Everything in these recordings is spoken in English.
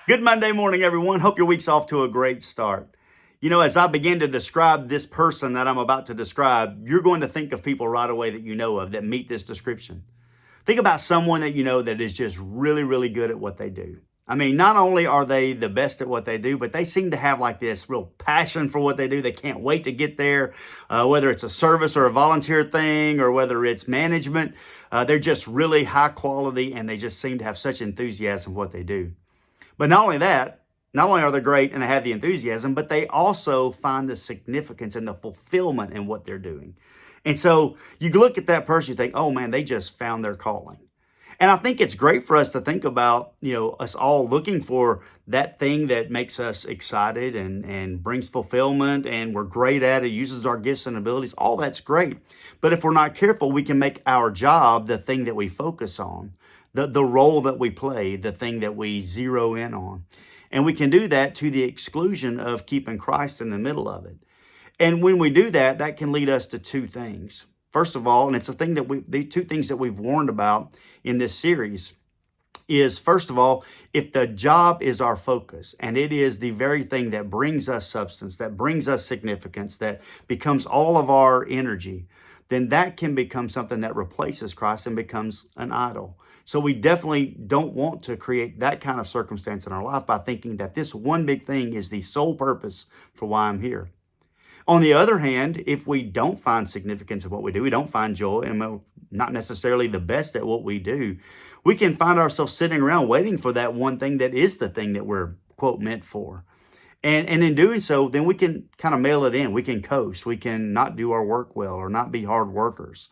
Good Monday morning, everyone. Hope your week's off to a great start. You know, as I begin to describe this person that I'm about to describe, you're going to think of people right away that you know of that meet this description. Think about someone that you know that is just really, really good at what they do. I mean, not only are they the best at what they do, but they seem to have like this real passion for what they do. They can't wait to get there, whether it's a service or a volunteer thing or whether it's management. They're just really high quality and they just seem to have such enthusiasm for what they do. But not only that, not only are they great and they have the enthusiasm, but they also find the significance and the fulfillment in what they're doing. And so you look at that person, you think, oh man, they just found their calling. And I think it's great for us to think about, us all looking for that thing that makes us excited and brings fulfillment and we're great at it, uses our gifts and abilities. All that's great. But if we're not careful, we can make our job the thing that we focus on, the role that we play, the thing that we zero in on. And we can do that to the exclusion of keeping Christ in the middle of it. And when we do that, that can lead us to two things. First of all, and it's a thing that the two things that we've warned about in this series is, first of all, if the job is our focus and it is the very thing that brings us substance, that brings us significance, that becomes all of our energy, then that can become something that replaces Christ and becomes an idol. So we definitely don't want to create that kind of circumstance in our life by thinking that this one big thing is the sole purpose for why I'm here. On the other hand, if we don't find significance in what we do, we don't find joy, and we're not necessarily the best at what we do, we can find ourselves sitting around waiting for that one thing that is the thing that we're, quote, meant for. And in doing so, then we can kind of mail it in. We can coast. We can not do our work well or not be hard workers.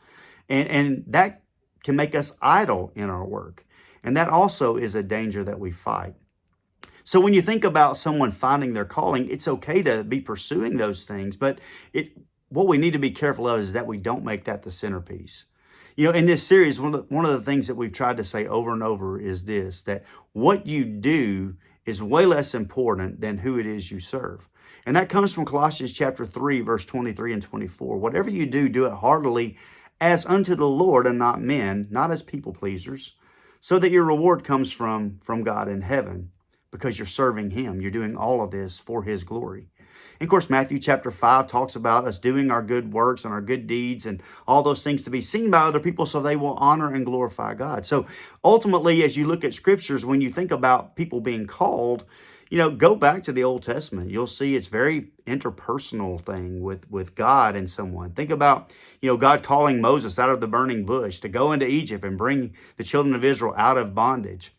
And that can make us idle in our work. And that also is a danger that we fight. So when you think about someone finding their calling, it's okay to be pursuing those things, but what we need to be careful of is that we don't make that the centerpiece. In this series, one of the things that we've tried to say over and over is this, that what you do is way less important than who it is you serve. And that comes from Colossians chapter 3, verse 23 and 24. Whatever you do, do it heartily as unto the Lord and not men, not as people pleasers, so that your reward comes from God in heaven. Because you're serving him. You're doing all of this for his glory. And of course, Matthew chapter 5 talks about us doing our good works and our good deeds and all those things to be seen by other people so they will honor and glorify God. So ultimately, as you look at scriptures, when you think about people being called, go back to the Old Testament. You'll see it's very interpersonal thing with God and someone. Think about, God calling Moses out of the burning bush to go into Egypt and bring the children of Israel out of bondage.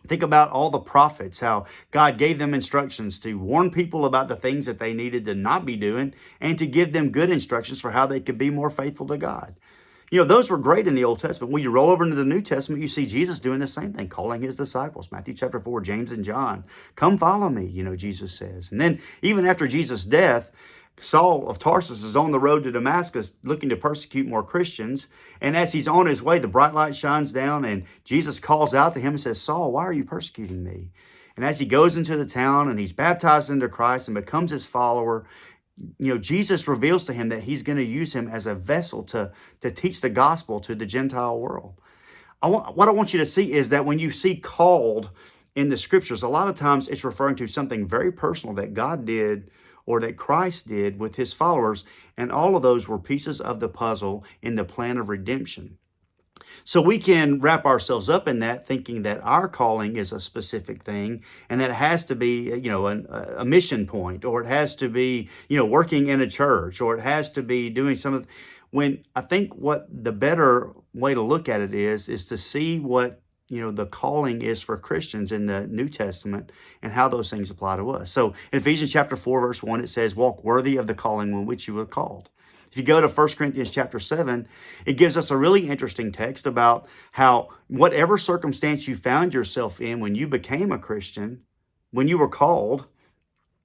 Think about all the prophets, how God gave them instructions to warn people about the things that they needed to not be doing and to give them good instructions for how they could be more faithful to God. Those were great in the Old Testament. When you roll over into the New Testament, you see Jesus doing the same thing, calling his disciples. Matthew chapter 4, James and John, come follow me, Jesus says. And then even after Jesus' death, Saul of Tarsus is on the road to Damascus looking to persecute more Christians. And as he's on his way, the bright light shines down and Jesus calls out to him and says, Saul, why are you persecuting me? And as he goes into the town and he's baptized into Christ and becomes his follower, Jesus reveals to him that he's going to use him as a vessel to teach the gospel to the Gentile world. What I want you to see is that when you see called in the scriptures, a lot of times it's referring to something very personal that God did or that Christ did with his followers, and all of those were pieces of the puzzle in the plan of redemption. So we can wrap ourselves up in that, thinking that our calling is a specific thing, and that it has to be, a mission point, or it has to be, working in a church, or it has to be doing some when I think what the better way to look at it is to see what the calling is for Christians in the New Testament and how those things apply to us. So in Ephesians chapter 4, verse 1, it says, walk worthy of the calling in which you were called. If you go to 1 Corinthians chapter 7, it gives us a really interesting text about how whatever circumstance you found yourself in when you became a Christian, when you were called,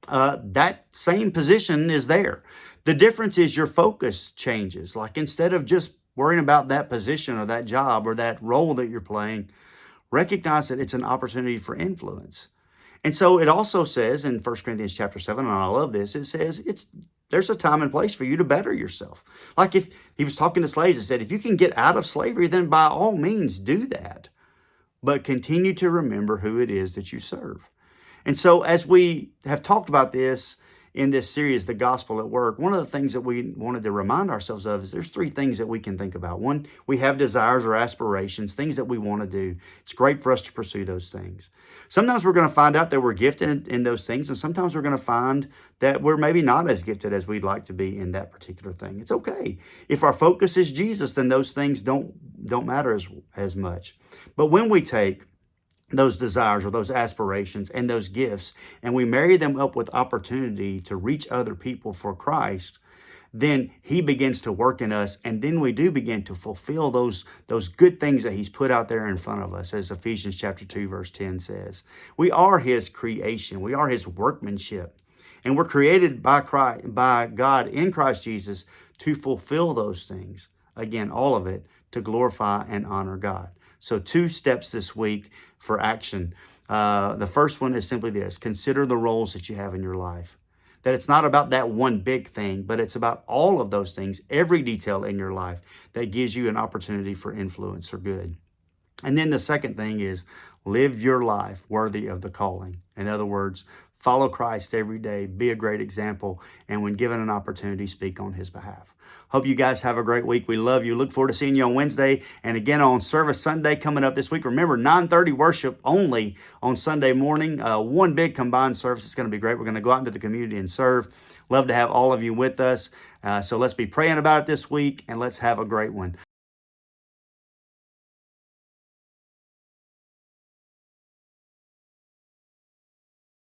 that same position is there. The difference is your focus changes. Like instead of just worrying about that position or that job or that role that you're playing, recognize that it's an opportunity for influence. And so it also says in 1 Corinthians chapter 7, and I love this, it says there's a time and place for you to better yourself. Like if he was talking to slaves, it said, if you can get out of slavery, then by all means do that. But continue to remember who it is that you serve. And so as we have talked about this in this series, The Gospel at Work, one of the things that we wanted to remind ourselves of is there's three things that we can think about. One, we have desires or aspirations, things that we want to do. It's great for us to pursue those things. Sometimes we're going to find out that we're gifted in those things, and sometimes we're going to find that we're maybe not as gifted as we'd like to be in that particular thing. It's okay. If our focus is Jesus, then those things don't matter as much. But when we take those desires or those aspirations and those gifts, and we marry them up with opportunity to reach other people for Christ, then he begins to work in us, and then we do begin to fulfill those good things that he's put out there in front of us, as Ephesians chapter 2, verse 10 says. We are his creation. We are his workmanship. And we're created by God in Christ Jesus to fulfill those things. Again, all of it to glorify and honor God. So 2 steps this week for action. The first one is simply this: consider the roles that you have in your life. That it's not about that one big thing, but it's about all of those things, every detail in your life that gives you an opportunity for influence or good. And then the second thing is live your life worthy of the calling. In other words, follow Christ every day, be a great example, and when given an opportunity, speak on his behalf. Hope you guys have a great week. We love you. Look forward to seeing you on Wednesday and again on Service Sunday coming up this week. Remember, 9:30 worship only on Sunday morning. One big combined service. It's going to be great. We're going to go out into the community and serve. Love to have all of you with us. So let's be praying about it this week, and let's have a great one.